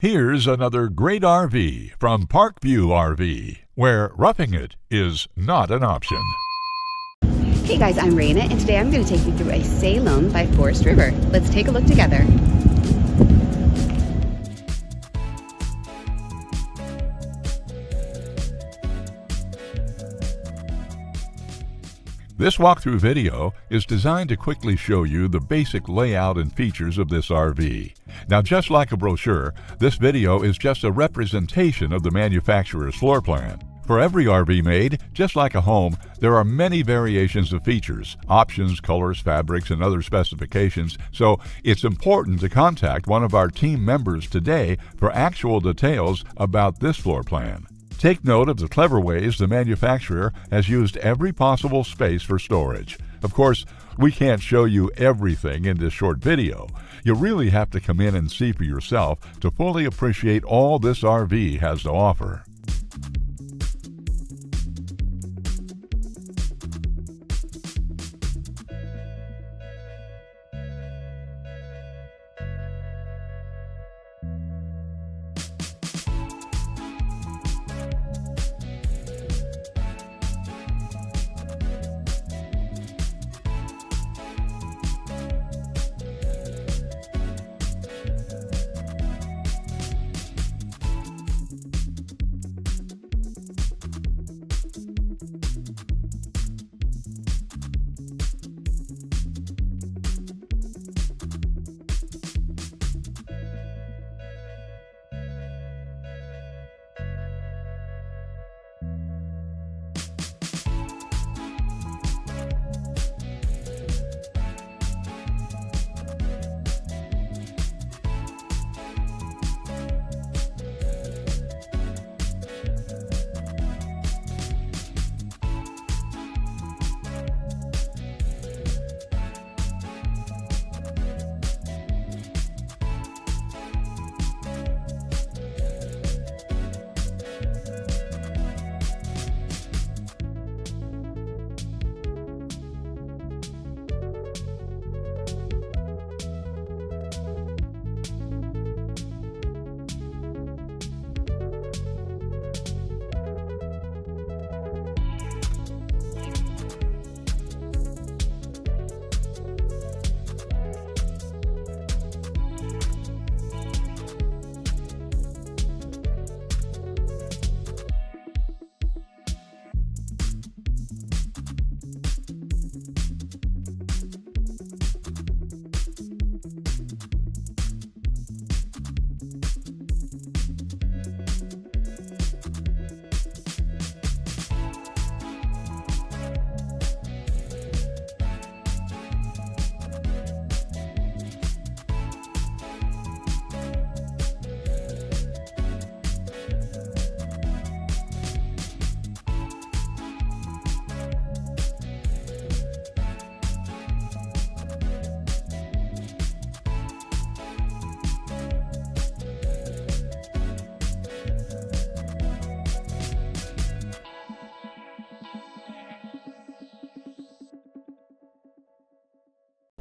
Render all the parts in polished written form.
Here's another great RV from Parkview RV, where roughing it is not an option. Hey guys, I'm Raina, and today I'm going to take you through a Salem by Forest River. Let's take a look together. This walkthrough video is designed to quickly show you the basic layout and features of this RV. Now, just like a brochure, this video is just a representation of the manufacturer's floor plan. For every RV made, just like a home, there are many variations of features, options, colors, fabrics, and other specifications, so it's important to contact one of our team members today for actual details about this floor plan. Take note of the clever ways the manufacturer has used every possible space for storage. Of course, we can't show you everything in this short video. You really have to come in and see for yourself to fully appreciate all this RV has to offer.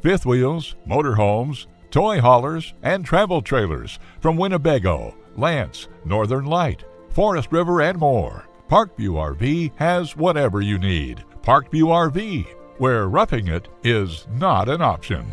Fifth wheels, motorhomes, toy haulers, and travel trailers from Winnebago, Lance, Northern Light, Forest River, and more. Parkview RV has whatever you need. Parkview RV, where roughing it is not an option.